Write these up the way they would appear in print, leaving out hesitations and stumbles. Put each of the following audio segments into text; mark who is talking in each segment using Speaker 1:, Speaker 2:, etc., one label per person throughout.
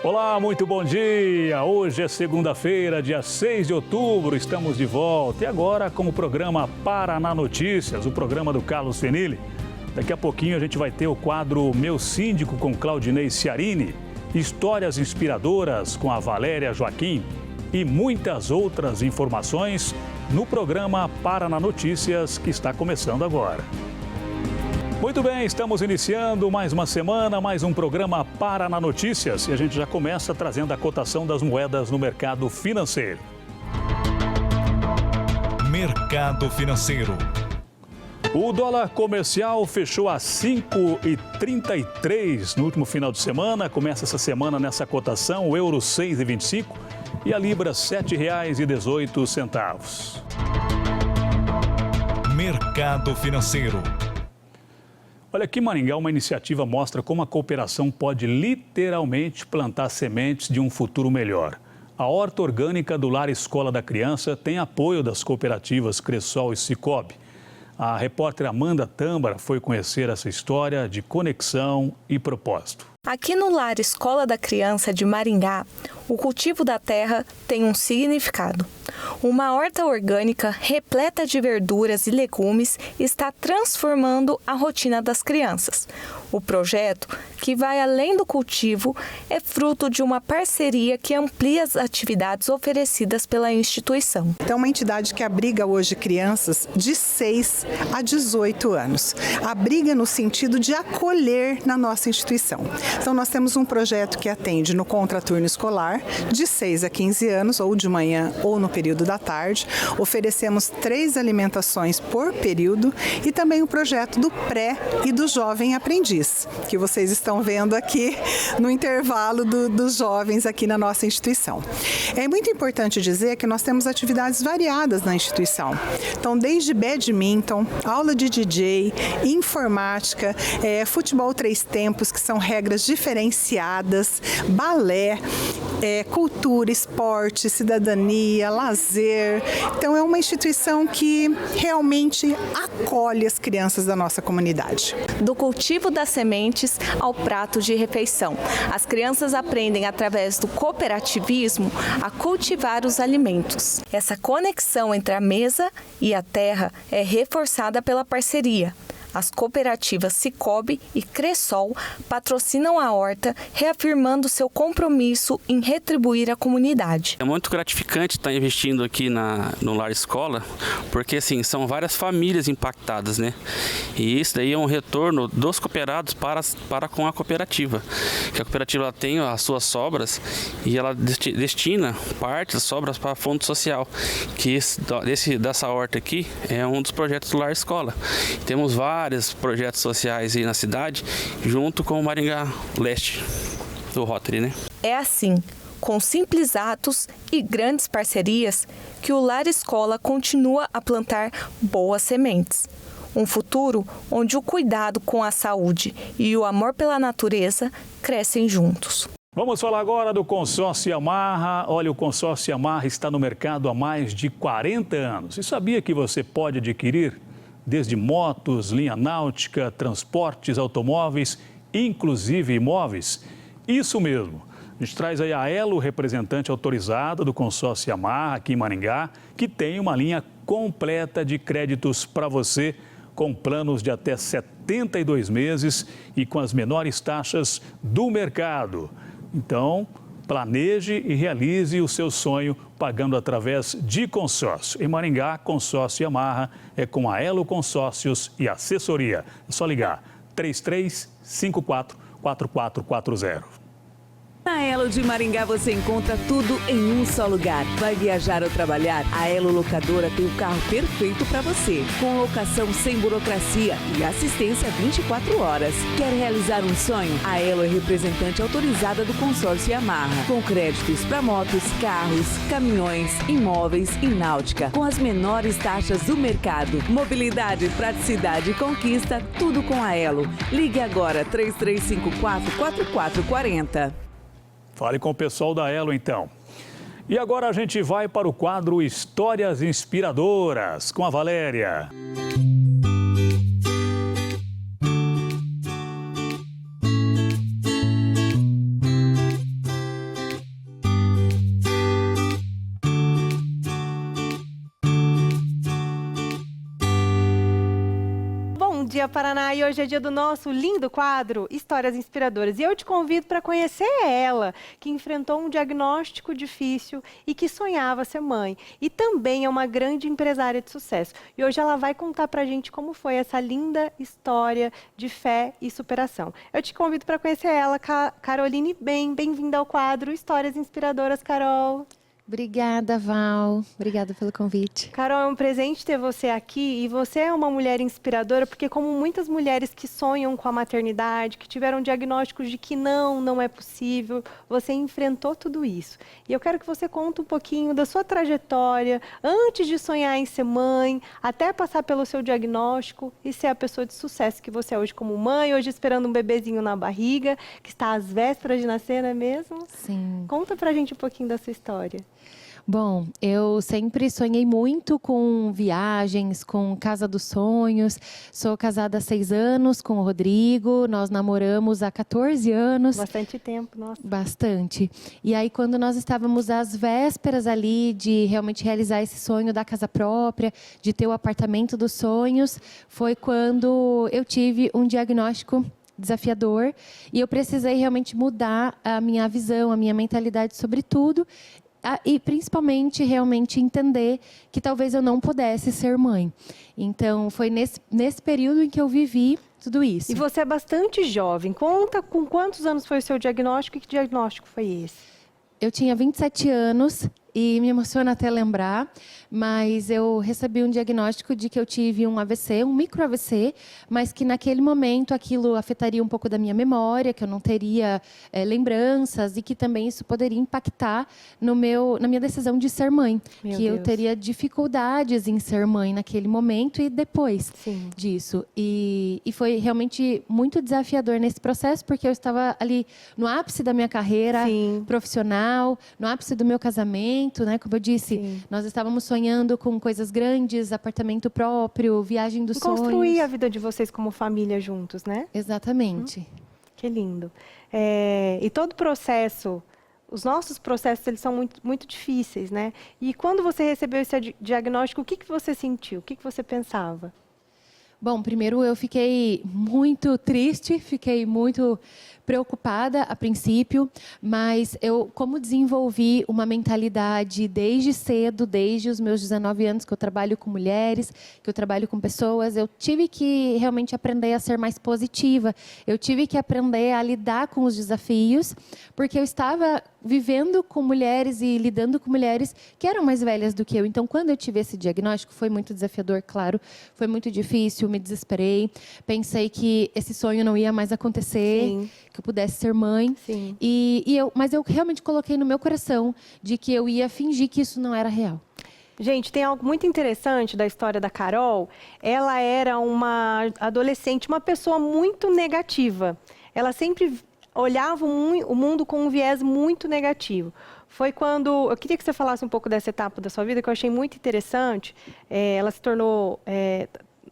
Speaker 1: Olá, muito bom dia! Hoje é segunda-feira, dia 6 de outubro, estamos de volta. E agora com o programa Paraná Notícias, o programa do Carlos Fenili. Daqui a pouquinho a gente vai ter o quadro Meu Síndico com Claudinei Ciarini, histórias inspiradoras com a Valéria Joaquim e muitas outras informações no programa Paraná Notícias que está começando agora. Muito bem, estamos iniciando mais uma semana, mais um programa Paraná Notícias e a gente já começa trazendo a cotação das moedas no mercado financeiro.
Speaker 2: Mercado financeiro.
Speaker 1: O dólar comercial fechou a 5,33 no último final de semana. Começa essa semana nessa cotação, o euro 6,25 e a libra R$ 7,18.
Speaker 2: Mercado financeiro.
Speaker 1: Olha, aqui em Maringá, uma iniciativa mostra como a cooperação pode literalmente plantar sementes de um futuro melhor. A horta orgânica do Lar Escola da Criança tem apoio das cooperativas Cressol e Sicoob. A repórter Amanda Tâmbara foi conhecer essa história de conexão e propósito.
Speaker 3: Aqui no Lar Escola da Criança de Maringá, o cultivo da terra tem um significado. Uma horta orgânica repleta de verduras e legumes está transformando a rotina das crianças. O projeto, que vai além do cultivo, é fruto de uma parceria que amplia as atividades oferecidas pela instituição.
Speaker 4: É uma entidade que abriga hoje crianças de 6 a 18 anos. Abriga no sentido de acolher na nossa instituição. Então, nós temos um projeto que atende no contraturno escolar, de 6 a 15 anos, ou de manhã ou no período da tarde. Oferecemos 3 alimentações por período e também o projeto do pré e do jovem aprendiz, que vocês estão vendo aqui no intervalo dos jovens aqui na nossa instituição. É muito importante dizer que nós temos atividades variadas na instituição. Então, desde badminton, aula de DJ, informática, futebol 3 tempos, que são regras diferenciadas, balé, cultura, esporte, cidadania, lazer. Então, é uma instituição que realmente acolhe as crianças da nossa comunidade.
Speaker 3: Do cultivo das sementes ao prato de refeição, as crianças aprendem através do cooperativismo a cultivar os alimentos. Essa conexão entre a mesa e a terra é reforçada pela parceria. As cooperativas Sicoob e Cressol patrocinam a horta, reafirmando seu compromisso em retribuir a comunidade.
Speaker 5: É muito gratificante estar investindo aqui no Lar Escola, porque assim, são várias famílias impactadas, né? E isso daí é um retorno dos cooperados para com a cooperativa. Que a cooperativa ela tem as suas sobras e ela destina parte das sobras para fundo social. Que dessa horta aqui é um dos projetos do Lar Escola. Temos vários projetos sociais aí na cidade, junto com o Maringá Leste, do Rotary, né?
Speaker 3: É assim, com simples atos e grandes parcerias, que o Lar Escola continua a plantar boas sementes. Um futuro onde o cuidado com a saúde e o amor pela natureza crescem juntos.
Speaker 1: Vamos falar agora do consórcio Yamaha. Olha, o consórcio Yamaha está no mercado há mais de 40 anos. E sabia que você pode adquirir desde motos, linha náutica, transportes, automóveis, inclusive imóveis? Isso mesmo. A gente traz aí a Elo, representante autorizada do consórcio Yamaha aqui em Maringá, que tem uma linha completa de créditos para você, com planos de até 72 meses e com as menores taxas do mercado. Então, planeje e realize o seu sonho pagando através de consórcio. Em Maringá, consórcio Yamaha é com a Elo Consórcios e Assessoria. É só ligar 3354-4440.
Speaker 6: Na Elo de Maringá você encontra tudo em um só lugar. Vai viajar ou trabalhar? A Elo Locadora tem o carro perfeito para você. Com locação sem burocracia e assistência 24 horas. Quer realizar um sonho? A Elo é representante autorizada do consórcio Yamaha. Com créditos para motos, carros, caminhões, imóveis e náutica. Com as menores taxas do mercado. Mobilidade, praticidade e conquista, tudo com a Elo. Ligue agora 3354-4440.
Speaker 1: Fale com o pessoal da Elo, então. E agora a gente vai para o quadro Histórias Inspiradoras, com a Valéria.
Speaker 7: dia, Paraná! E hoje é dia do nosso lindo quadro Histórias Inspiradoras. E eu te convido para conhecer ela, que enfrentou um diagnóstico difícil e que sonhava ser mãe. E também é uma grande empresária de sucesso. E hoje ela vai contar pra gente como foi essa linda história de fé e superação. Eu te convido para conhecer ela, Caroline Ben. Bem-vinda ao quadro Histórias Inspiradoras, Carol.
Speaker 8: Obrigada, Val. Obrigada pelo convite.
Speaker 7: Carol, é um presente ter você aqui e você é uma mulher inspiradora porque como muitas mulheres que sonham com a maternidade, que tiveram diagnósticos de que não é possível, você enfrentou tudo isso. E eu quero que você conte um pouquinho da sua trajetória, antes de sonhar em ser mãe, até passar pelo seu diagnóstico e ser a pessoa de sucesso que você é hoje como mãe, hoje esperando um bebezinho na barriga, que está às vésperas de nascer, não é mesmo?
Speaker 8: Sim.
Speaker 7: Conta pra gente um pouquinho da sua história.
Speaker 8: Bom, eu sempre sonhei muito com viagens, com casa dos sonhos. Sou casada há 6 anos com o Rodrigo, nós namoramos há 14 anos.
Speaker 7: Bastante tempo, nossa.
Speaker 8: Bastante. E aí, quando nós estávamos às vésperas ali de realmente realizar esse sonho da casa própria, de ter o apartamento dos sonhos, foi quando eu tive um diagnóstico desafiador e eu precisei realmente mudar a minha visão, a minha mentalidade sobre tudo. E principalmente realmente entender que talvez eu não pudesse ser mãe. Então foi nesse período em que eu vivi tudo isso.
Speaker 7: E você é bastante jovem. Conta com quantos anos foi o seu diagnóstico e que diagnóstico foi esse?
Speaker 8: Eu tinha 27 anos e me emociona até lembrar, mas eu recebi um diagnóstico de que eu tive um AVC, um micro AVC, mas que naquele momento aquilo afetaria um pouco da minha memória, que eu não teria lembranças e que também isso poderia impactar na minha decisão de ser mãe.
Speaker 7: Meu
Speaker 8: que
Speaker 7: Deus.
Speaker 8: eu teria dificuldades em ser mãe naquele momento e depois
Speaker 7: Sim.
Speaker 8: disso. E foi realmente muito desafiador nesse processo, porque eu estava ali no ápice da minha carreira
Speaker 7: Sim.
Speaker 8: profissional, no ápice do meu casamento, né? Como eu disse,
Speaker 7: Sim.
Speaker 8: nós estávamos sonhando com coisas grandes, apartamento próprio, viagem dos sonhos.
Speaker 7: Construir a vida de vocês como família juntos, né?
Speaker 8: Exatamente.
Speaker 7: Que lindo. E todo o processo, os nossos processos, eles são muito, muito difíceis, né? E quando você recebeu esse diagnóstico, o que você sentiu? O que você pensava?
Speaker 8: Bom, primeiro eu fiquei muito triste, fiquei muito preocupada a princípio, mas eu, como desenvolvi uma mentalidade desde cedo, desde os meus 19 anos que eu trabalho com mulheres, que eu trabalho com pessoas, eu tive que realmente aprender a ser mais positiva. Eu tive que aprender a lidar com os desafios, porque eu estava vivendo com mulheres e lidando com mulheres que eram mais velhas do que eu. Então, quando eu tive esse diagnóstico, foi muito desafiador, claro, foi muito difícil, me desesperei, pensei que esse sonho não ia mais acontecer,
Speaker 7: Sim.
Speaker 8: que eu pudesse ser mãe.
Speaker 7: Sim.
Speaker 8: Mas eu realmente coloquei no meu coração de que eu ia fingir que isso não era real.
Speaker 7: Gente, tem algo muito interessante da história da Carol. Ela era uma adolescente, uma pessoa muito negativa. Ela sempre olhava o mundo com um viés muito negativo. Foi quando... Eu queria que você falasse um pouco dessa etapa da sua vida, que eu achei muito interessante. Ela se tornou...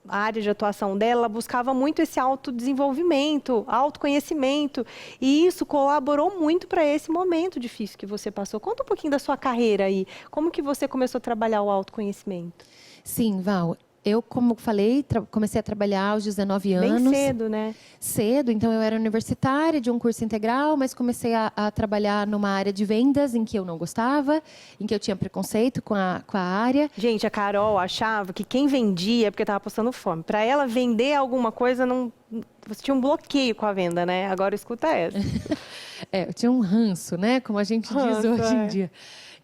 Speaker 7: a área de atuação dela buscava muito esse autodesenvolvimento, autoconhecimento, e isso colaborou muito para esse momento difícil que você passou. Conta um pouquinho da sua carreira aí, como que você começou a trabalhar o autoconhecimento?
Speaker 8: Sim, Val. Eu, como falei, comecei a trabalhar aos 19 anos.
Speaker 7: Bem cedo, né?
Speaker 8: Cedo, então eu era universitária de um curso integral, mas comecei a trabalhar numa área de vendas em que eu não gostava, em que eu tinha preconceito com a área.
Speaker 7: Gente, a Carol achava que quem vendia é porque estava passando fome. Para ela vender alguma coisa, você tinha um bloqueio com a venda, né? Agora escuta essa.
Speaker 8: Eu tinha um ranço, né? Como a gente diz hoje em dia.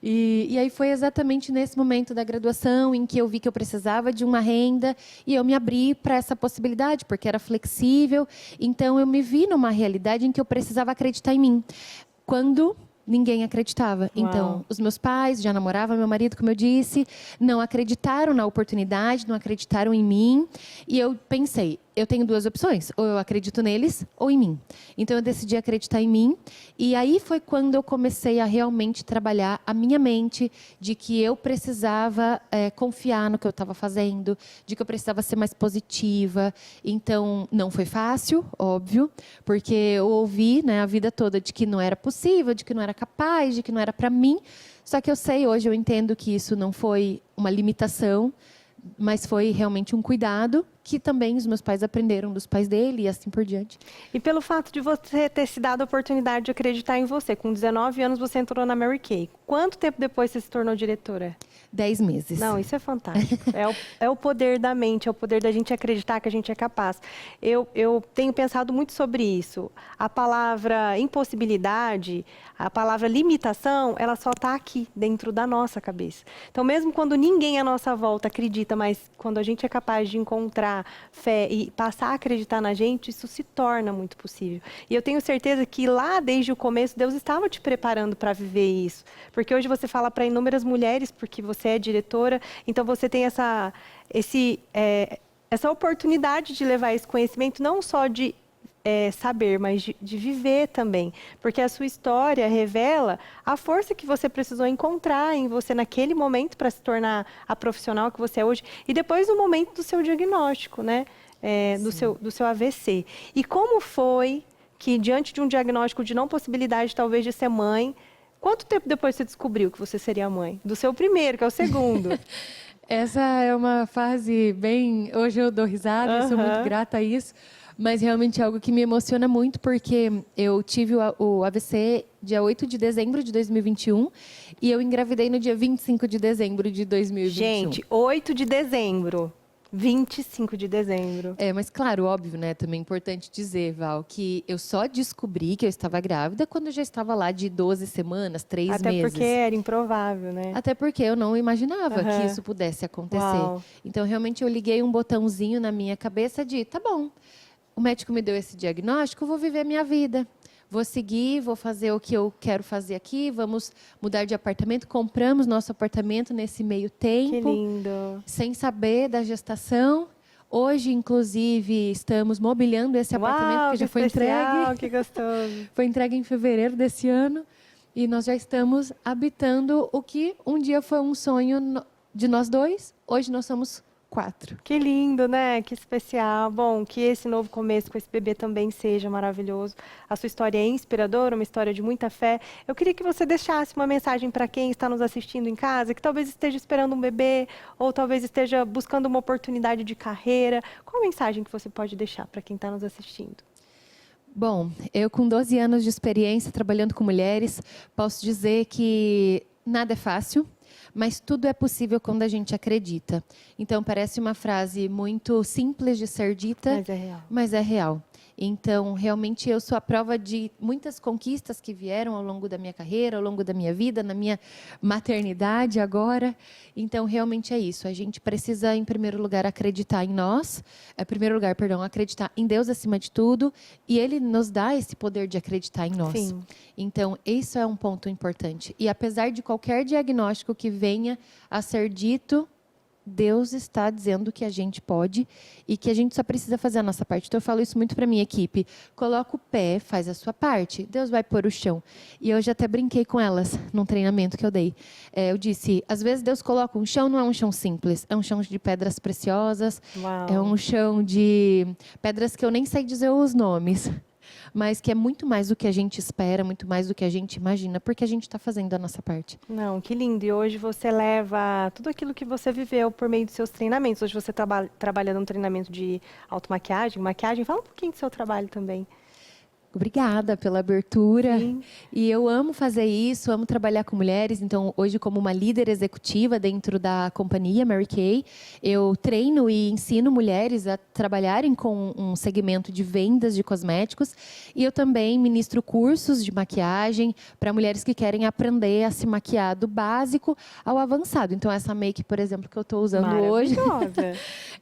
Speaker 8: E aí foi exatamente nesse momento da graduação em que eu vi que eu precisava de uma renda e eu me abri para essa possibilidade, porque era flexível. Então, eu me vi numa realidade em que eu precisava acreditar em mim. Quando ninguém acreditava.
Speaker 7: Uau.
Speaker 8: Então, os meus pais, já namorava meu marido, como eu disse, não acreditaram na oportunidade, não acreditaram em mim. E eu pensei, eu tenho 2 opções, ou eu acredito neles ou em mim. Então, eu decidi acreditar em mim. E aí foi quando eu comecei a realmente trabalhar a minha mente de que eu precisava confiar no que eu estava fazendo, de que eu precisava ser mais positiva. Então, não foi fácil, óbvio, porque eu ouvi, né, a vida toda de que não era possível, de que não era capaz, de que não era para mim. Só que eu sei, hoje eu entendo que isso não foi uma limitação, mas foi realmente um cuidado que também os meus pais aprenderam dos pais dele e assim por diante.
Speaker 7: E pelo fato de você ter se dado a oportunidade de acreditar em você, com 19 anos você entrou na Mary Kay. Quanto tempo depois você se tornou diretora?
Speaker 8: 10 meses.
Speaker 7: Não, isso é fantástico. É o poder da mente, é o poder da gente acreditar que a gente é capaz. Eu tenho pensado muito sobre isso. A palavra impossibilidade, a palavra limitação, ela só está aqui, dentro da nossa cabeça. Então, mesmo quando ninguém à nossa volta acredita, mas quando a gente é capaz de encontrar fé e passar a acreditar na gente, isso se torna muito possível. E eu tenho certeza que lá, desde o começo, Deus estava te preparando para viver isso. Porque hoje você fala para inúmeras mulheres, porque você é diretora, então você tem essa oportunidade de levar esse conhecimento, não só de saber, mas de viver também. Porque a sua história revela a força que você precisou encontrar em você naquele momento para se tornar a profissional que você é hoje. E depois no momento do seu diagnóstico, né? Do seu AVC. E como foi que, diante de um diagnóstico de não possibilidade, talvez, de ser mãe, quanto tempo depois você descobriu que você seria mãe? Do seu primeiro, que é o segundo.
Speaker 8: Essa é uma fase bem... Hoje eu dou risada, eu sou muito grata a isso. Mas realmente é algo que me emociona muito, porque eu tive o AVC dia 8 de dezembro de 2021 e eu engravidei no dia 25 de dezembro de 2021.
Speaker 7: Gente, 8 de dezembro. 25 de dezembro.
Speaker 8: Mas claro, óbvio, né? Também é importante dizer, Val, que eu só descobri que eu estava grávida quando eu já estava lá de 12 semanas, 3 meses.
Speaker 7: Até porque era improvável, né?
Speaker 8: Até porque eu não imaginava que isso pudesse acontecer.
Speaker 7: Uau.
Speaker 8: Então, realmente, eu liguei um botãozinho na minha cabeça de, tá bom, o médico me deu esse diagnóstico, eu vou viver a minha vida. Vou seguir, vou fazer o que eu quero fazer aqui, vamos mudar de apartamento. Compramos nosso apartamento nesse meio tempo.
Speaker 7: Que lindo.
Speaker 8: Sem saber da gestação. Hoje, inclusive, estamos mobiliando esse apartamento que já foi entregue.
Speaker 7: Que gostoso.
Speaker 8: Foi entregue em fevereiro desse ano. E nós já estamos habitando o que um dia foi um sonho de nós dois. Hoje nós somos 4.
Speaker 7: Que lindo, né? Que especial. Bom, que esse novo começo com esse bebê também seja maravilhoso. A sua história é inspiradora, uma história de muita fé. Eu queria que você deixasse uma mensagem para quem está nos assistindo em casa, que talvez esteja esperando um bebê, ou talvez esteja buscando uma oportunidade de carreira. Qual a mensagem que você pode deixar para quem está nos assistindo?
Speaker 8: Bom, eu com 12 anos de experiência trabalhando com mulheres, posso dizer que nada é fácil. Mas tudo é possível quando a gente acredita. Então, parece uma frase muito simples de ser dita, mas é real. Então, realmente, eu sou a prova de muitas conquistas que vieram ao longo da minha carreira, ao longo da minha vida, na minha maternidade agora. Então, realmente é isso. A gente precisa, em primeiro lugar, acreditar em nós. Acreditar em Deus acima de tudo. E Ele nos dá esse poder de acreditar em nós.
Speaker 7: Sim.
Speaker 8: Então, isso é um ponto importante. E apesar de qualquer diagnóstico que venha a ser dito, Deus está dizendo que a gente pode e que a gente só precisa fazer a nossa parte. Então, eu falo isso muito para a minha equipe. Coloca o pé, faz a sua parte. Deus vai pôr o chão. E eu já até brinquei com elas num treinamento que eu dei. Eu disse, às vezes Deus coloca um chão, não é um chão simples. É um chão de pedras preciosas.
Speaker 7: Uau.
Speaker 8: É um chão de pedras que eu nem sei dizer os nomes. Mas que é muito mais do que a gente espera, muito mais do que a gente imagina, porque a gente está fazendo a nossa parte.
Speaker 7: Não, que lindo. E hoje você leva tudo aquilo que você viveu por meio dos seus treinamentos. Hoje você trabalha num treinamento de automaquiagem, maquiagem. Fala um pouquinho do seu trabalho também.
Speaker 8: Obrigada pela abertura.
Speaker 7: Sim.
Speaker 8: E eu amo fazer isso, amo trabalhar com mulheres. Então, hoje, como uma líder executiva dentro da companhia Mary Kay, eu treino e ensino mulheres a trabalharem com um segmento de vendas de cosméticos. E eu também ministro cursos de maquiagem para mulheres que querem aprender a se maquiar do básico ao avançado. Então, essa make, por exemplo, que eu estou usando hoje,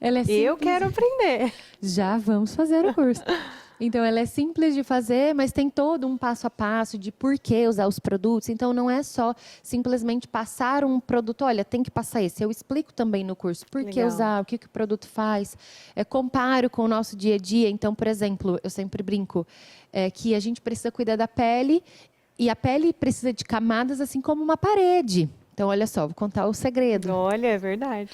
Speaker 8: ela é simples.
Speaker 7: Eu quero aprender.
Speaker 8: Já vamos fazer o curso. Então, ela é simples de fazer, mas tem todo um passo a passo de por que usar os produtos. Então, não é só simplesmente passar um produto. Olha, tem que passar esse. Eu explico também no curso por que usar, o que o produto faz. Comparo com o nosso dia a dia. Então, por exemplo, eu sempre brinco que a gente precisa cuidar da pele e a pele precisa de camadas assim como uma parede. Então, olha só, vou contar o segredo.
Speaker 7: Olha, é verdade.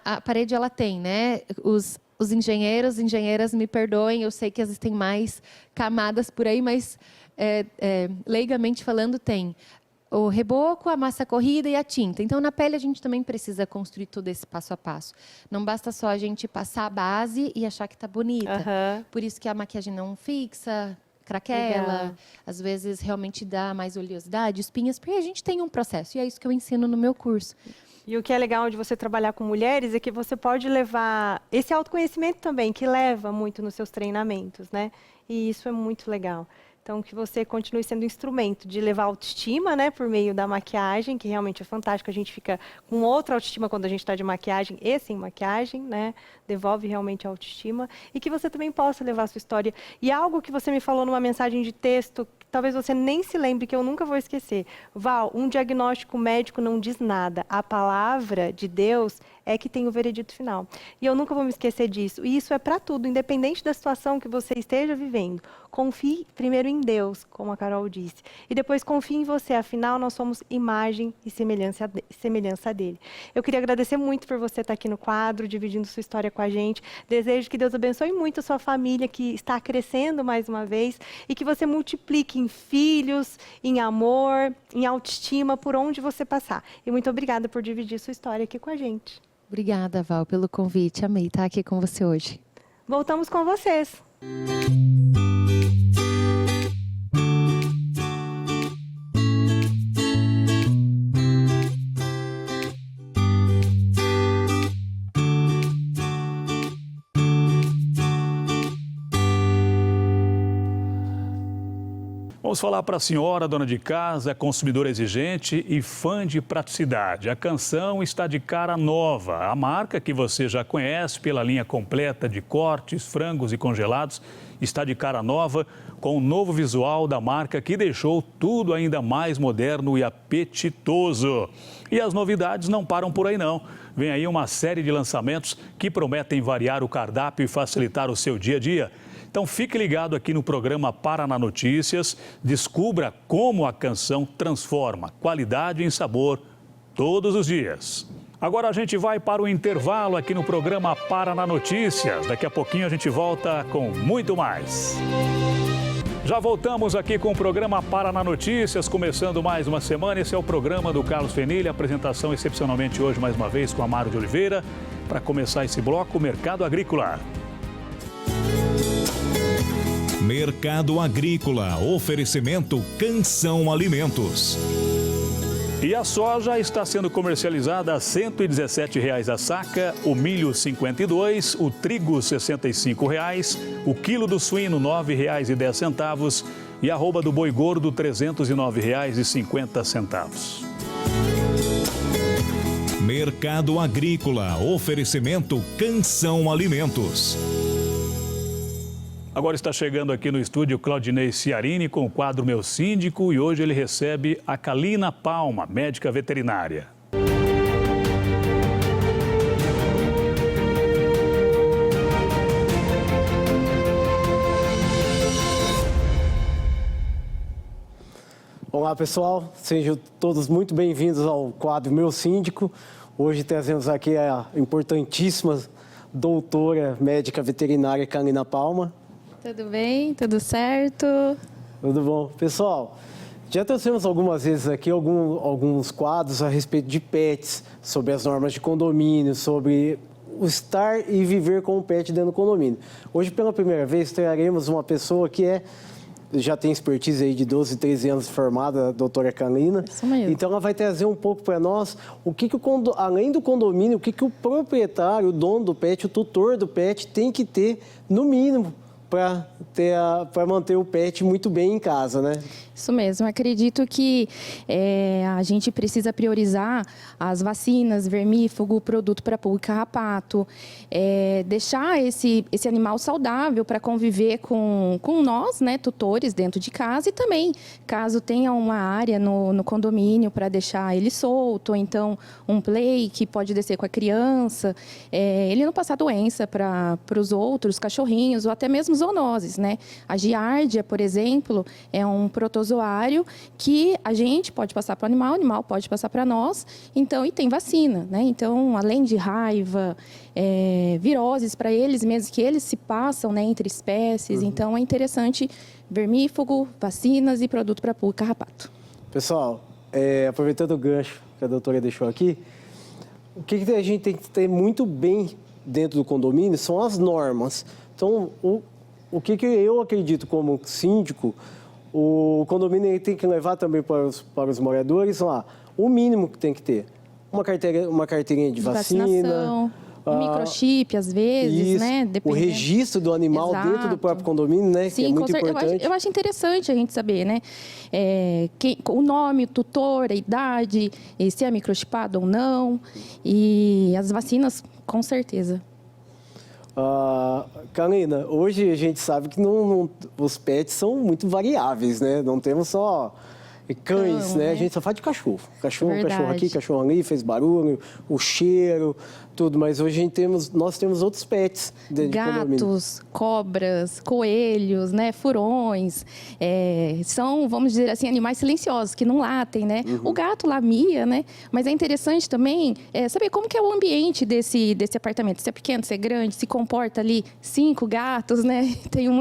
Speaker 8: A parede, ela tem, né, os engenheiros, engenheiras, me perdoem, eu sei que existem mais camadas por aí, mas leigamente falando, tem o reboco, a massa corrida e a tinta. Então, na pele, a gente também precisa construir todo esse passo a passo. Não basta só a gente passar a base e achar que está bonita. Por isso que a maquiagem não fixa, craquela, às vezes realmente dá mais oleosidade, espinhas, porque a gente tem um processo. E é isso que eu ensino no meu curso.
Speaker 7: E o que é legal de você trabalhar com mulheres é que você pode levar esse autoconhecimento também, que leva muito nos seus treinamentos, né? E isso é muito legal. Então, que você continue sendo instrumento de levar autoestima, né, por meio da maquiagem, que realmente é fantástico. A gente fica com outra autoestima quando a gente está de maquiagem e sem maquiagem, né? Devolve realmente a autoestima. E que você também possa levar a sua história. E algo que você me falou numa mensagem de texto, que talvez você nem se lembre, que eu nunca vou esquecer. Val, um diagnóstico médico não diz nada. A palavra de Deus é que tem o veredito final. E eu nunca vou me esquecer disso. E isso é para tudo, independente da situação que você esteja vivendo. Confie primeiro em Deus, como a Carol disse. E depois confie em você, afinal nós somos imagem e semelhança dele. Eu queria agradecer muito por você estar aqui no quadro, dividindo sua história com a gente. Desejo que Deus abençoe muito a sua família, que está crescendo mais uma vez, e que você multiplique em filhos, em amor, em autoestima, por onde você passar. E muito obrigada por dividir sua história aqui com a gente.
Speaker 8: Obrigada, Val, pelo convite. Amei estar aqui com você hoje.
Speaker 7: Voltamos com vocês.
Speaker 1: Vamos falar para a senhora, dona de casa, consumidora exigente e fã de praticidade. A Canção está de cara nova. A marca, que você já conhece pela linha completa de cortes, frangos e congelados, está de cara nova com um novo visual da marca que deixou tudo ainda mais moderno e apetitoso. E as novidades não param por aí não. Vem aí uma série de lançamentos que prometem variar o cardápio e facilitar o seu dia a dia. Então fique ligado aqui no programa Paraná Notícias, descubra como a Canção transforma qualidade em sabor todos os dias. Agora a gente vai para o intervalo aqui no programa Paraná Notícias. Daqui a pouquinho a gente volta com muito mais. Já voltamos aqui com o programa Paraná Notícias, começando mais uma semana. Esse é o programa do Carlos Fenilha, apresentação excepcionalmente hoje mais uma vez com Amaro de Oliveira. Para começar esse bloco, o Mercado Agrícola.
Speaker 2: Mercado Agrícola, oferecimento Canção Alimentos.
Speaker 1: E a soja está sendo comercializada a R$ 117,00 a saca, o milho R$ 52,00, o trigo R$ 65,00, o quilo do suíno R$ 9,10 e a arroba do boi gordo R$ 309,50.
Speaker 2: Mercado Agrícola, oferecimento Canção Alimentos.
Speaker 1: Agora está chegando aqui no estúdio Claudinei Ciarini com o quadro Meu Síndico e hoje ele recebe a Kalina Palma, médica veterinária.
Speaker 9: Olá pessoal, sejam todos muito bem-vindos ao quadro Meu Síndico. Hoje trazemos aqui a importantíssima doutora médica veterinária Kalina Palma.
Speaker 10: Tudo bem? Tudo certo?
Speaker 9: Tudo bom. Pessoal, já trouxemos algumas vezes aqui alguns quadros a respeito de pets, sobre as normas de condomínio, sobre o estar e viver com o pet dentro do condomínio. Hoje, pela primeira vez, traremos uma pessoa que já tem expertise aí de 12, 13 anos formada, a doutora Kalina.
Speaker 10: Isso mesmo.
Speaker 9: Então, ela vai trazer um pouco para nós além do condomínio, o que o proprietário, o dono do pet, o tutor do pet tem que ter, no mínimo, para manter o pet muito bem em casa, né?
Speaker 10: Isso mesmo. Acredito que a gente precisa priorizar as vacinas, vermífugo, produto para pulga e carrapato, deixar esse animal saudável para conviver com nós, né, tutores dentro de casa e também, caso tenha uma área no condomínio para deixar ele solto, ou então um play que pode descer com a criança, ele não passar doença para os outros cachorrinhos ou até mesmo zoonoses, né? A giardia, por exemplo, é um protozoário que a gente pode passar para o animal pode passar para nós, então, e tem vacina, né? Então, além de raiva, viroses para eles mesmos, que eles se passam, né, entre espécies, então é interessante vermífugo, vacinas e produto para pulga e carrapato.
Speaker 9: Pessoal, aproveitando o gancho que a doutora deixou aqui, o que a gente tem que ter muito bem dentro do condomínio são as normas. Então, o que eu acredito como síndico, o condomínio tem que levar também para os moradores lá, o mínimo que tem que ter. Uma carteirinha de vacina.
Speaker 10: Um microchip, às vezes,
Speaker 9: isso,
Speaker 10: né?
Speaker 9: O registro do animal dentro do próprio condomínio, né?
Speaker 10: Sim,
Speaker 9: que é muito importante.
Speaker 10: Eu acho interessante a gente saber, né? O nome, o tutor, a idade, se é microchipado ou não. E as vacinas, com certeza.
Speaker 9: Carolina, hoje a gente sabe que os pets são muito variáveis, né? Não temos só cães, né? A gente só fala de cachorro. Cachorro aqui, cachorro ali, fez barulho, o cheiro, tudo. Mas hoje nós temos outros pets dentro do condomínio.
Speaker 10: Gatos, cobras, coelhos, né? Furões. São, vamos dizer assim, animais silenciosos, que não latem, né? O gato lá mia, né? Mas é interessante também saber como que é o ambiente desse apartamento. Se é pequeno, se é grande, se comporta ali 5 gatos, né?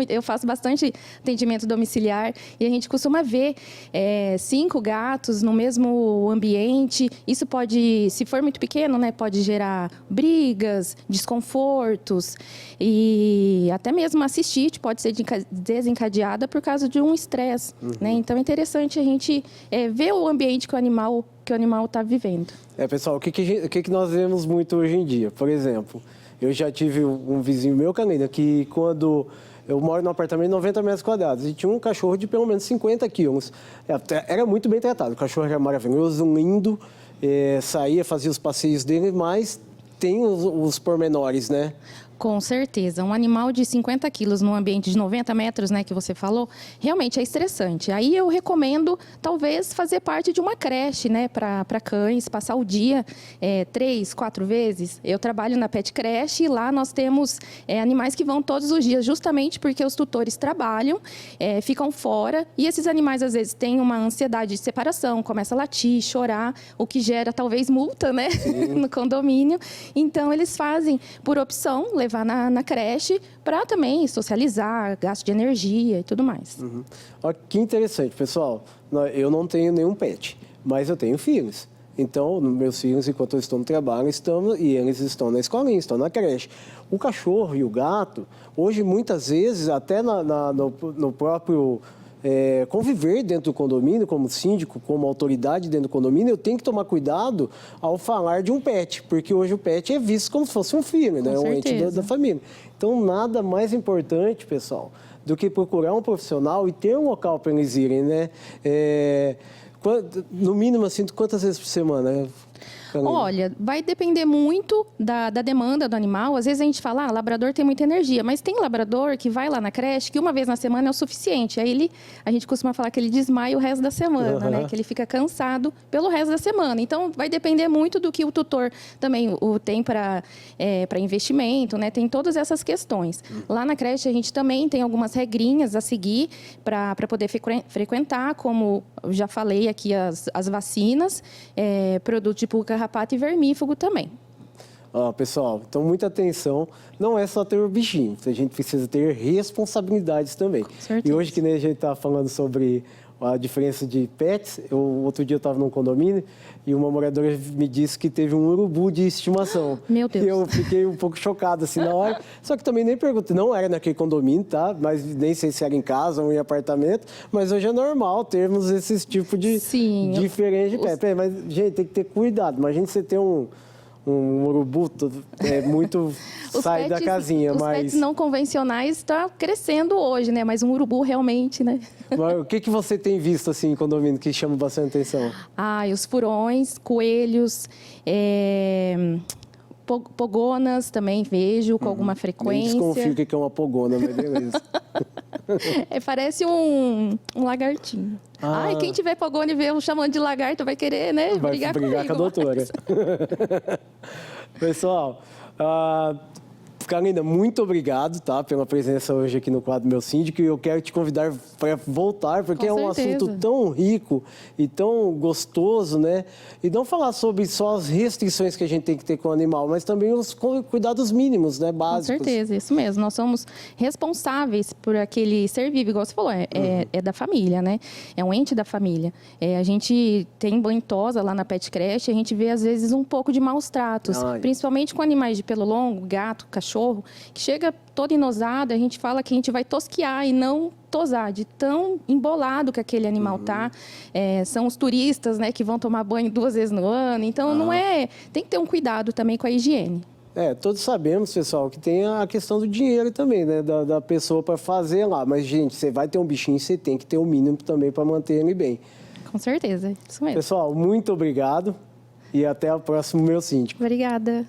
Speaker 10: Eu faço bastante atendimento domiciliar e a gente costuma ver 5 gatos no mesmo ambiente. Isso pode, se for muito pequeno, né? Pode gerar brigas, desconfortos e até mesmo a cistite pode ser desencadeada por causa de um estresse, né? Então é interessante a gente ver o ambiente que o animal está vivendo.
Speaker 9: Pessoal, o que nós vemos muito hoje em dia? Por exemplo, eu já tive um vizinho meu, Carolina, que quando eu moro num apartamento de 90 metros quadrados e tinha um cachorro de pelo menos 50 quilos. Era muito bem tratado, o cachorro era maravilhoso, lindo, saía, fazia os passeios dele, mas tem os pormenores, né?
Speaker 10: Com certeza. Um animal de 50 quilos num ambiente de 90 metros, né, que você falou, realmente é estressante. Aí eu recomendo, talvez, fazer parte de uma creche, né, para cães, passar o dia 3, 4 vezes. Eu trabalho na Pet Creche e lá nós temos animais que vão todos os dias, justamente porque os tutores trabalham, ficam fora e esses animais, às vezes, têm uma ansiedade de separação, começa a latir, chorar, o que gera, talvez, multa, né, no condomínio. Então, eles fazem, por opção, levar na creche para também socializar, gasto de energia e tudo mais.
Speaker 9: Olha que interessante, pessoal. Eu não tenho nenhum pet, mas eu tenho filhos. Então, meus filhos, enquanto eu estou no trabalho, eles estão na escolinha, estão na creche. O cachorro e o gato, hoje, muitas vezes, até no próprio conviver dentro do condomínio, como síndico, como autoridade dentro do condomínio, eu tenho que tomar cuidado ao falar de um pet, porque hoje o pet é visto como se fosse um filho, né? Um ente da família. Então, nada mais importante, pessoal, do que procurar um profissional e ter um local para eles irem, né? No mínimo, assim, quantas vezes por semana?
Speaker 10: Olha, vai depender muito da demanda do animal. Às vezes a gente fala, labrador tem muita energia, mas tem labrador que vai lá na creche que uma vez na semana é o suficiente. Aí a gente costuma falar que ele desmaia o resto da semana, né? Que ele fica cansado pelo resto da semana. Então, vai depender muito do que o tutor também tem para investimento, né? Tem todas essas questões. Lá na creche a gente também tem algumas regrinhas a seguir para poder frequentar, como eu já falei aqui, as vacinas, produto de pulga, carrapato e vermífugo também.
Speaker 9: Pessoal, então muita atenção. Não é só ter o bichinho, a gente precisa ter responsabilidades também. E hoje, que nem a gente está falando sobre a diferença de pets, outro dia eu estava num condomínio e uma moradora me disse que teve um urubu de estimação.
Speaker 10: Meu Deus.
Speaker 9: E eu fiquei um pouco chocado assim na hora. Só que também nem perguntei, não era naquele condomínio, tá? Mas nem sei se era em casa ou em apartamento. Mas hoje é normal termos esse tipo de diferente de pet. Mas, gente, tem que ter cuidado. Imagina você ter um urubu muito sai da casinha.
Speaker 10: Os pets não convencionais estão crescendo hoje, né? Mas um urubu realmente, né?
Speaker 9: Mas o que você tem visto assim em condomínio que chama bastante atenção?
Speaker 10: Os furões, coelhos, pogonas também vejo com alguma frequência.
Speaker 9: Nem desconfio que é uma pogona, mas beleza.
Speaker 10: Parece um lagartinho. Quem tiver pogona e vê um chamando de lagarto vai querer, né?
Speaker 9: Brigar com a doutora. Pessoal, Carolina, muito obrigado, tá, pela presença hoje aqui no quadro Meu Síndico. E eu quero te convidar para voltar, porque é um assunto tão rico e tão gostoso, né? E não falar sobre só as restrições que a gente tem que ter com o animal, mas também os cuidados mínimos, né, básicos.
Speaker 10: Com certeza, isso mesmo. Nós somos responsáveis por aquele ser vivo, igual você falou, é da família, né? É um ente da família. A gente tem banho-tosa lá na Pet Creche, a gente vê, às vezes, um pouco de maus tratos, principalmente com animais de pelo longo, gato, cachorro, que chega todo enosado, a gente fala que a gente vai tosquiar e não tosar, de tão embolado que aquele animal tá. São os turistas, né, que vão tomar banho 2 vezes no ano, então não é... Tem que ter um cuidado também com a higiene.
Speaker 9: Todos sabemos, pessoal, que tem a questão do dinheiro também, né, da pessoa para fazer lá. Mas, gente, você vai ter um bichinho, você tem que ter o mínimo também para manter ele bem.
Speaker 10: Com certeza, isso mesmo.
Speaker 9: Pessoal, muito obrigado e até o próximo Meu Síndico.
Speaker 10: Obrigada.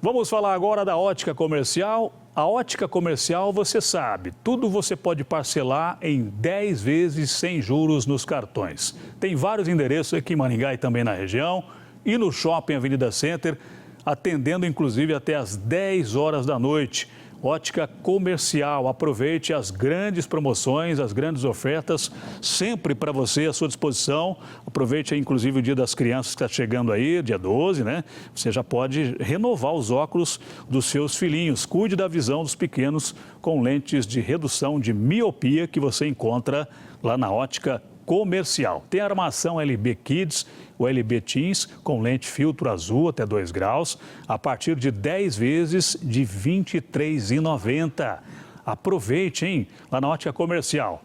Speaker 1: Vamos falar agora da Ótica Comercial. A Ótica Comercial, você sabe, tudo você pode parcelar em 10 vezes sem juros nos cartões. Tem vários endereços aqui em Maringá e também na região, e no Shopping Avenida Center, atendendo inclusive até às 10 horas da noite. Ótica Comercial, aproveite as grandes promoções, as grandes ofertas, sempre para você à sua disposição. Aproveite inclusive o Dia das Crianças que está chegando aí, dia 12, né? Você já pode renovar os óculos dos seus filhinhos. Cuide da visão dos pequenos com lentes de redução de miopia que você encontra lá na Ótica Comercial. Tem armação LB Kids, o LB Teens, com lente filtro azul até 2 graus, a partir de 10 vezes de R$ 23,90. Aproveite, hein? Lá na Ótica Comercial.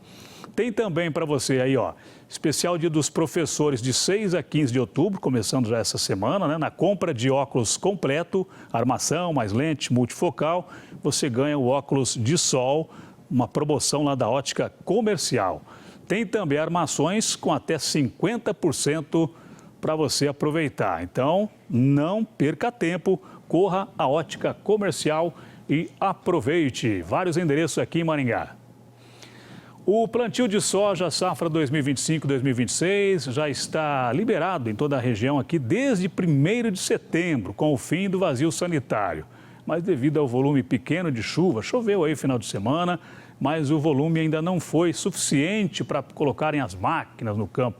Speaker 1: Tem também para você aí, ó, especial Dia dos Professores de 6 a 15 de outubro, começando já essa semana, né? Na compra de óculos completo, armação, mais lente multifocal, você ganha o óculos de sol, uma promoção lá da Ótica Comercial. Tem também armações com até 50% para você aproveitar. Então, não perca tempo, corra à Ótica Comercial e aproveite. Vários endereços aqui em Maringá. O plantio de soja safra 2025-2026 já está liberado em toda a região aqui desde 1º de setembro, com o fim do vazio sanitário. Mas devido ao volume pequeno de chuva, choveu aí no final de semana, mas o volume ainda não foi suficiente para colocarem as máquinas no campo.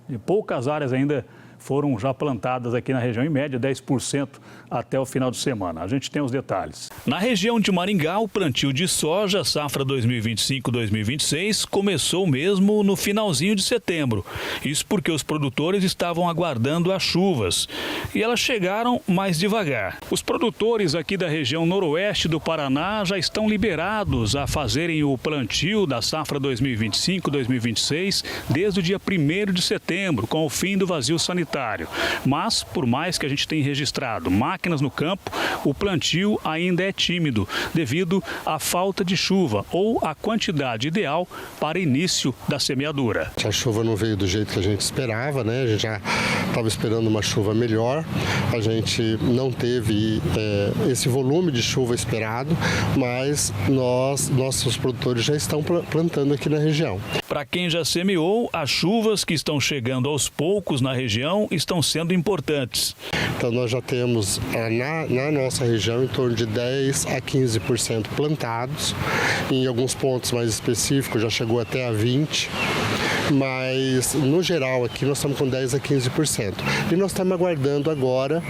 Speaker 1: E poucas áreas ainda foram já plantadas aqui na região, em média 10% até o final de semana. A gente tem os detalhes. Na região de Maringá, o plantio de soja safra 2025-2026 começou mesmo no finalzinho de setembro. Isso porque os produtores estavam aguardando as chuvas e elas chegaram mais devagar. Os produtores aqui da região noroeste do Paraná já estão liberados a fazerem o plantio da safra 2025-2026 desde o dia 1º de setembro, com o fim do vazio sanitário. Mas, por mais que a gente tenha registrado máquinas no campo, o plantio ainda é tímido devido à falta de chuva ou à quantidade ideal para início da semeadura.
Speaker 11: A chuva não veio do jeito que a gente esperava, né? A gente já estava esperando uma chuva melhor, a gente não teve esse volume de chuva esperado, mas nossos produtores já estão plantando aqui na região.
Speaker 1: Para quem já semeou, as chuvas que estão chegando aos poucos na região estão sendo importantes.
Speaker 11: Então nós já temos na nossa região em torno de 10 a 15% plantados, em alguns pontos mais específicos já chegou até a 20%. Mas no geral aqui nós estamos com 10 a 15%. E nós estamos aguardando agora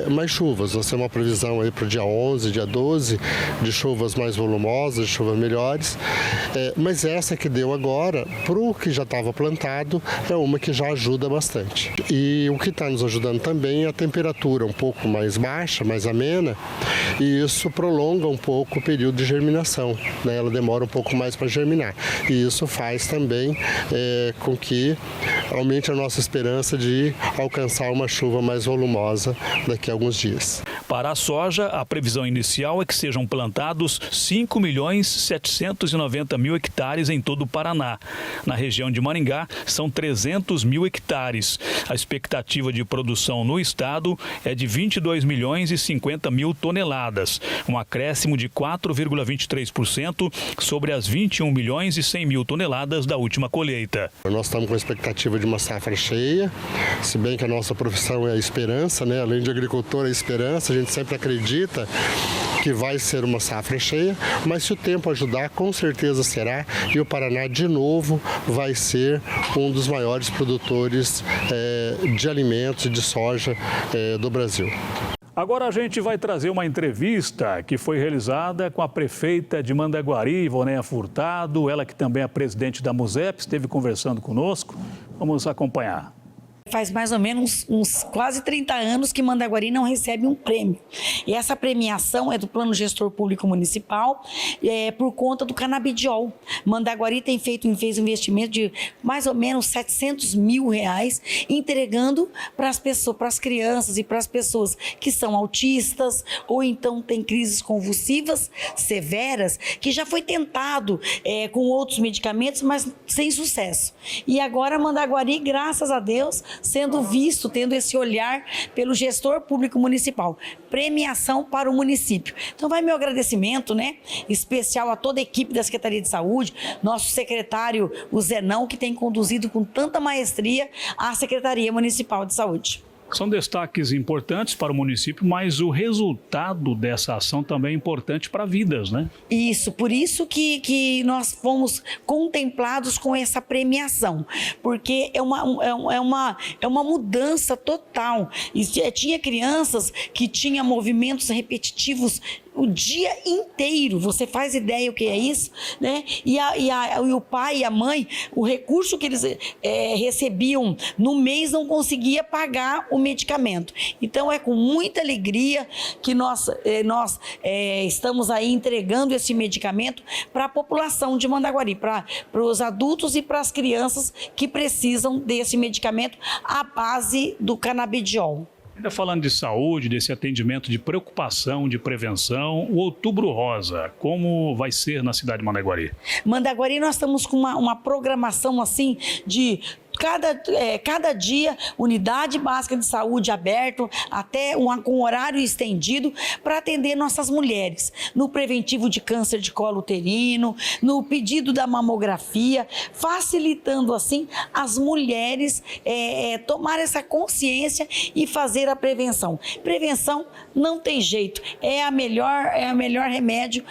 Speaker 11: mais chuvas. Nós temos uma previsão aí para o dia 11, dia 12, de chuvas mais volumosas, de chuvas melhores. Mas essa que deu agora, para o que já estava plantado, é uma que já ajuda bastante. E o que está nos ajudando também é a temperatura um pouco mais baixa, mais amena, e isso prolonga um pouco o período de germinação, né? Ela demora um pouco mais para germinar. E isso faz também com que aumente a nossa esperança de alcançar uma chuva mais volumosa daqui a alguns dias.
Speaker 1: Para a soja, a previsão inicial é que sejam plantados 5.790.000 hectares em todo o Paraná. Na região de Maringá, são 300.000 hectares. A expectativa de produção no estado é de 22.050.000 toneladas, um acréscimo de 4,23% sobre as 21.100.000 toneladas da última colheita.
Speaker 11: Nós estamos com a expectativa de uma safra cheia, se bem que a nossa profissão é a esperança, né? Além de agricultor, é a esperança, a gente sempre acredita que vai ser uma safra cheia, mas se o tempo ajudar, com certeza será, e o Paraná, de novo, vai ser um dos maiores produtores de alimentos e de soja do Brasil.
Speaker 1: Agora a gente vai trazer uma entrevista que foi realizada com a prefeita de Mandaguari, Ivoneia Furtado, ela que também é presidente da MUSEP, esteve conversando conosco. Vamos acompanhar.
Speaker 12: Faz mais ou menos uns quase 30 anos que Mandaguari não recebe um prêmio. E essa premiação é do Plano Gestor Público Municipal, por conta do canabidiol. Mandaguari fez um investimento de mais ou menos R$700 mil, entregando para as pessoas, para as crianças e para as pessoas que são autistas ou então têm crises convulsivas severas, que já foi tentado com outros medicamentos, mas sem sucesso. E agora Mandaguari, graças a Deus, sendo visto, tendo esse olhar pelo gestor público municipal. Premiação para o município. Então vai meu agradecimento, né, especial a toda a equipe da Secretaria de Saúde, nosso secretário, o Zenão, que tem conduzido com tanta maestria a Secretaria Municipal de Saúde.
Speaker 1: São destaques importantes para o município, mas o resultado dessa ação também é importante para vidas, né?
Speaker 12: Isso, por isso que nós fomos contemplados com essa premiação, porque é uma mudança total. E tinha crianças que tinham movimentos repetitivos o dia inteiro. Você faz ideia o que é isso, né? E o pai e a mãe, o recurso que eles recebiam no mês não conseguia pagar o medicamento. Então é com muita alegria que nós estamos aí entregando esse medicamento para a população de Mandaguari, para os adultos e para as crianças que precisam desse medicamento à base do canabidiol.
Speaker 1: Ainda falando de saúde, desse atendimento de preocupação, de prevenção, o Outubro Rosa, como vai ser na cidade de Mandaguari?
Speaker 12: Mandaguari, nós estamos com uma programação assim de cada dia, unidade básica de saúde aberto, até com horário estendido para atender nossas mulheres, no preventivo de câncer de colo uterino, no pedido da mamografia, facilitando assim as mulheres tomar essa consciência e fazer a prevenção. Prevenção não tem jeito, é a melhor remédio,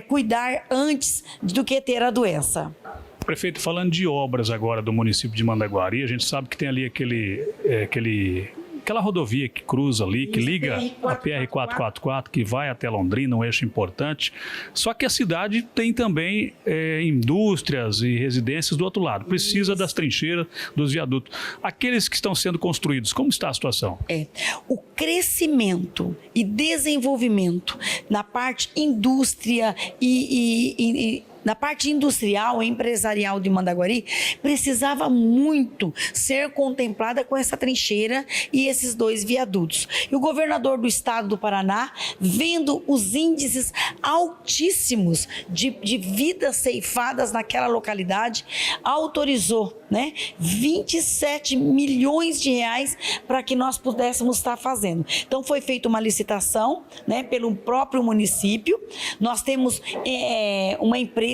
Speaker 12: cuidar antes do que ter a doença.
Speaker 1: Prefeito, falando de obras agora do município de Mandaguari, a gente sabe que tem ali aquela rodovia que cruza ali, que liga a PR-444, que vai até Londrina, um eixo importante. Só que a cidade tem também indústrias e residências do outro lado. Precisa das trincheiras, dos viadutos. Aqueles que estão sendo construídos, como está a situação?
Speaker 12: O crescimento e desenvolvimento na parte indústria na parte industrial e empresarial de Mandaguari, precisava muito ser contemplada com essa trincheira e esses 2 viadutos. E o governador do estado do Paraná, vendo os índices altíssimos de vidas ceifadas naquela localidade, autorizou, né, 27 milhões de reais para que nós pudéssemos estar fazendo. Então foi feita uma licitação, né, pelo próprio município. Nós temos uma empresa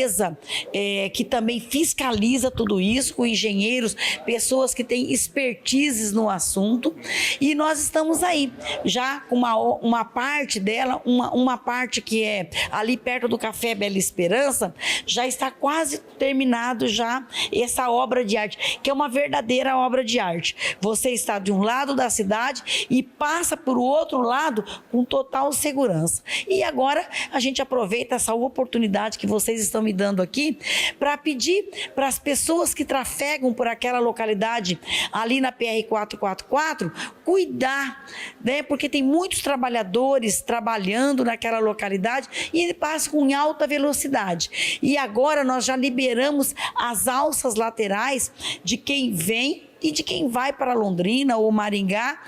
Speaker 12: que também fiscaliza tudo isso, com engenheiros, pessoas que têm expertises no assunto, e nós estamos aí, já com uma parte dela, uma parte que é ali perto do Café Bela Esperança, já está quase terminado já essa obra de arte, que é uma verdadeira obra de arte. Você está de um lado da cidade e passa por outro lado com total segurança. E agora a gente aproveita essa oportunidade que vocês estão me dando aqui para pedir para as pessoas que trafegam por aquela localidade ali na PR-444 cuidar, né? Porque tem muitos trabalhadores trabalhando naquela localidade e ele passa com alta velocidade. E agora nós já liberamos as alças laterais de quem vem e de quem vai para Londrina ou Maringá,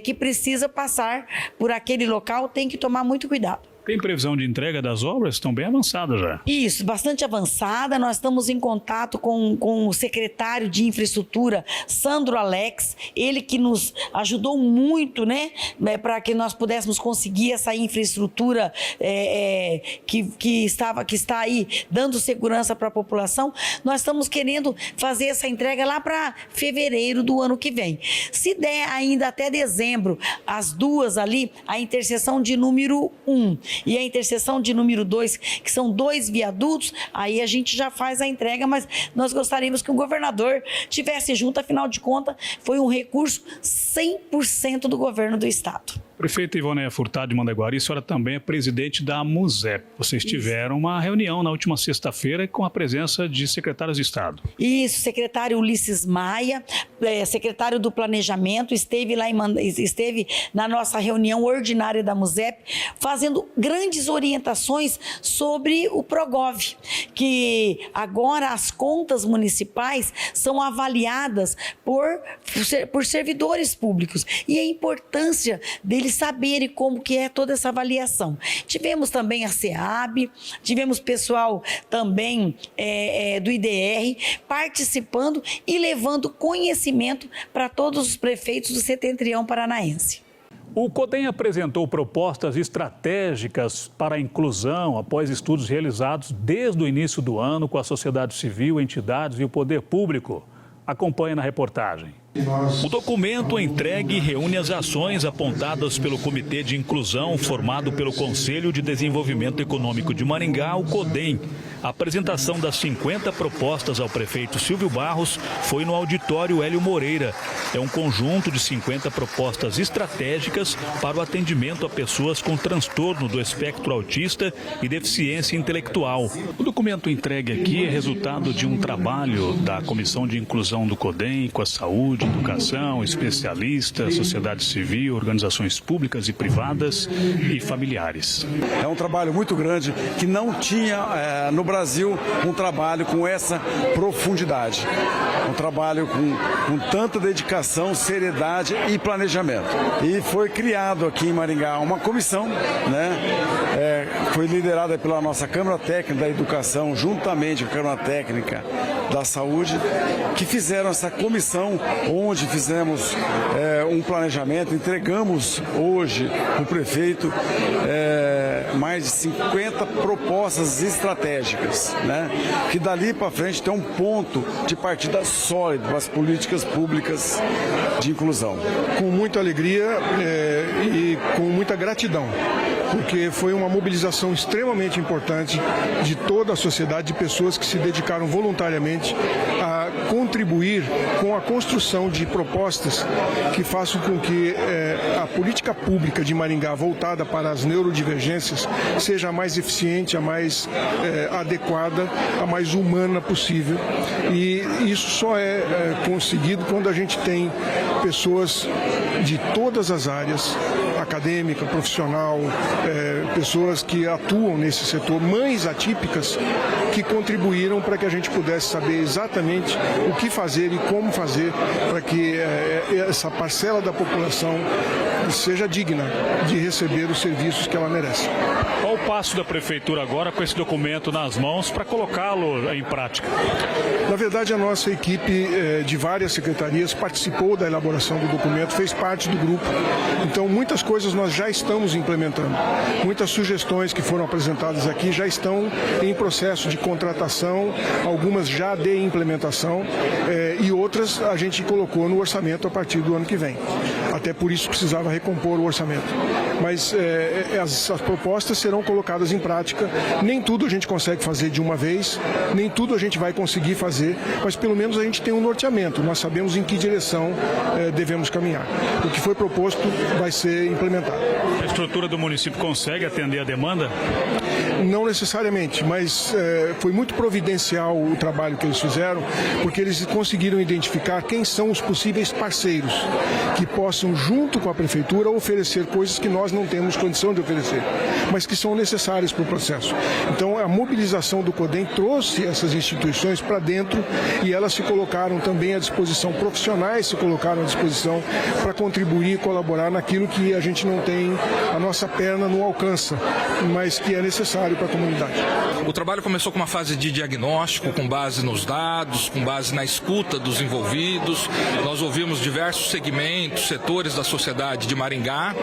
Speaker 12: que precisa passar por aquele local, tem que tomar muito cuidado.
Speaker 1: Tem previsão de entrega das obras? Estão bem avançadas já.
Speaker 12: Isso, bastante avançada. Nós estamos em contato com o secretário de Infraestrutura, Sandro Alex, ele que nos ajudou muito, né, para que nós pudéssemos conseguir essa infraestrutura que está aí dando segurança para a população. Nós estamos querendo fazer essa entrega lá para fevereiro do ano que vem. Se der ainda até dezembro, as duas ali, a interseção de número 1 e a interseção de número 2, que são 2 viadutos, aí a gente já faz a entrega, mas nós gostaríamos que o governador tivesse junto, afinal de contas, foi um recurso 100% do governo do estado.
Speaker 1: Prefeita Ivoneia Furtado de Mandaguari, a senhora também é presidente da MUSEP. Vocês tiveram uma reunião na última sexta-feira com a presença de secretários de Estado.
Speaker 12: Isso, secretário Ulisses Maia, secretário do Planejamento, esteve na nossa reunião ordinária da MUSEP, fazendo grandes orientações sobre o Progov, que agora as contas municipais são avaliadas por servidores públicos e a importância deles saberem como que é toda essa avaliação. Tivemos também a SEAB, tivemos pessoal também do IDR participando e levando conhecimento para todos os prefeitos do Setentrião Paranaense.
Speaker 1: O CODEM apresentou propostas estratégicas para a inclusão após estudos realizados desde o início do ano com a sociedade civil, entidades e o poder público. Acompanhe na reportagem. O documento entregue reúne as ações apontadas pelo Comitê de Inclusão formado pelo Conselho de Desenvolvimento Econômico de Maringá, o CODEM. A apresentação das 50 propostas ao prefeito Silvio Barros foi no auditório Hélio Moreira. É um conjunto de 50 propostas estratégicas para o atendimento a pessoas com transtorno do espectro autista e deficiência intelectual. O documento entregue aqui é resultado de um trabalho da Comissão de Inclusão do CODEM com a saúde, educação, especialistas, sociedade civil, organizações públicas e privadas e familiares.
Speaker 13: É um trabalho muito grande que não tinha no Brasil um trabalho com essa profundidade. Um trabalho com tanta dedicação, seriedade e planejamento. E foi criado aqui em Maringá uma comissão, né? Foi liderada pela nossa Câmara Técnica da Educação, juntamente com a Câmara Técnica da Saúde, que fizeram essa comissão, onde fizemos um planejamento, entregamos hoje para o prefeito mais de 50 propostas estratégicas, né? Que dali para frente tem um ponto de partida sólido para as políticas públicas de inclusão.
Speaker 14: Com muita alegria e com muita gratidão, porque foi uma mobilização extremamente importante de toda a sociedade, de pessoas que se dedicaram voluntariamente a contribuir com a construção de propostas que façam com que a política pública de Maringá voltada para as neurodivergências seja a mais eficiente, a mais adequada, a mais humana possível. E isso só é conseguido quando a gente tem pessoas de todas as áreas, acadêmica, profissional, pessoas que atuam nesse setor, mães atípicas que contribuíram para que a gente pudesse saber exatamente o que fazer e como fazer para que essa parcela da população seja digna de receber os serviços que ela merece.
Speaker 1: Qual o passo da Prefeitura agora com esse documento nas mãos para colocá-lo em prática?
Speaker 14: Na verdade, a nossa equipe de várias secretarias participou da elaboração do documento, fez parte do grupo. Então, muitas coisas nós já estamos implementando. Muitas sugestões que foram apresentadas aqui já estão em processo de contratação, algumas já de implementação e outras a gente colocou no orçamento a partir do ano que vem. Até por isso precisava recompor o orçamento. Mas as propostas serão colocadas em prática. Nem tudo a gente consegue fazer de uma vez, nem tudo a gente vai conseguir fazer, mas pelo menos a gente tem um norteamento. Nós sabemos em que direção devemos caminhar. O que foi proposto vai ser implementado implementada.
Speaker 1: A estrutura do município consegue atender a demanda?
Speaker 14: Não necessariamente, mas foi muito providencial o trabalho que eles fizeram, porque eles conseguiram identificar quem são os possíveis parceiros que possam, junto com a prefeitura, oferecer coisas que nós não temos condição de oferecer, mas que são necessárias para o processo. Então, a mobilização do CODEM trouxe essas instituições para dentro e elas se colocaram também à disposição, profissionais se colocaram à disposição para contribuir e colaborar naquilo que a gente não tem, a nossa perna não alcança, mas que é necessário para a comunidade.
Speaker 15: O trabalho começou com uma fase de diagnóstico, com base nos dados, com base na escuta dos envolvidos. Nós ouvimos diversos segmentos, setores da sociedade de Maringá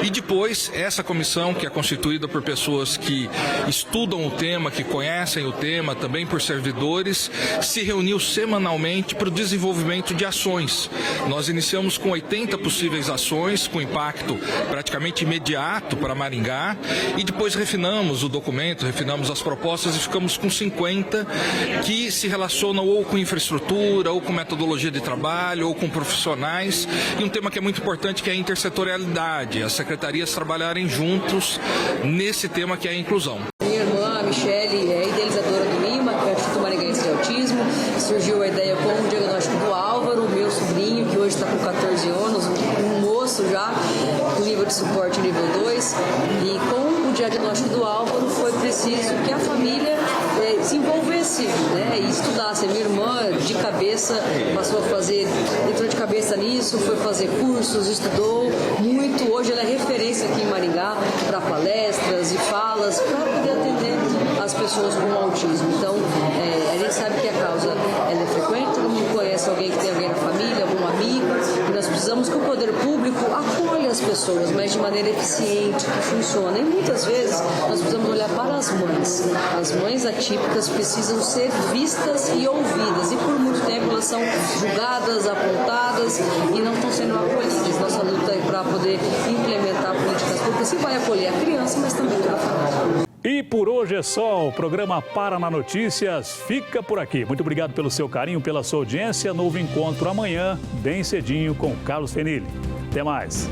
Speaker 15: e depois essa comissão, que é constituída por pessoas que estudam o tema, que conhecem o tema, também por servidores, se reuniu semanalmente para o desenvolvimento de ações. Nós iniciamos com 80 possíveis ações, com impacto praticamente imediato para Maringá, e depois refinamos o documento, refinamos as propostas e ficamos com 50 que se relacionam ou com infraestrutura, ou com metodologia de trabalho, ou com profissionais, e um tema que é muito importante, que é a intersetorialidade, as secretarias trabalharem juntos nesse tema que é a inclusão.
Speaker 16: Minha irmã, a Michele, é idealizadora do IMA, que é o Instituto Maringaense de Autismo. Surgiu a ideia com o diagnóstico do Álvaro, meu sobrinho, que hoje está com 14 anos, um moço já, do nível de suporte nível 2. E com o diagnóstico do Álvaro foi preciso que a família se envolvesse, né, e estudasse. A minha irmã, de cabeça, passou a fazer, entrou de cabeça nisso, foi fazer cursos, estudou muito. Hoje ela é referência aqui em Maringá para palestras e falas, para poder atender as pessoas com autismo. Então, a gente sabe que a causa ela é frequente, todo mundo conhece alguém que tem alguém na família, algum amigo, e nós precisamos que o poder público acolha as pessoas, mas de maneira eficiente, que funcione. E muitas vezes nós precisamos olhar para as mães. As mães atípicas precisam ser vistas e ouvidas, e por muito tempo elas são julgadas, apontadas e não estão sendo acolhidas. Nossa luta é para poder implementar políticas públicas que vai acolher a criança, mas também toda a família.
Speaker 1: E por hoje é só. O programa Paraná Notícias fica por aqui. Muito obrigado pelo seu carinho, pela sua audiência. Novo encontro amanhã, bem cedinho, com Carlos Fenili. Até mais.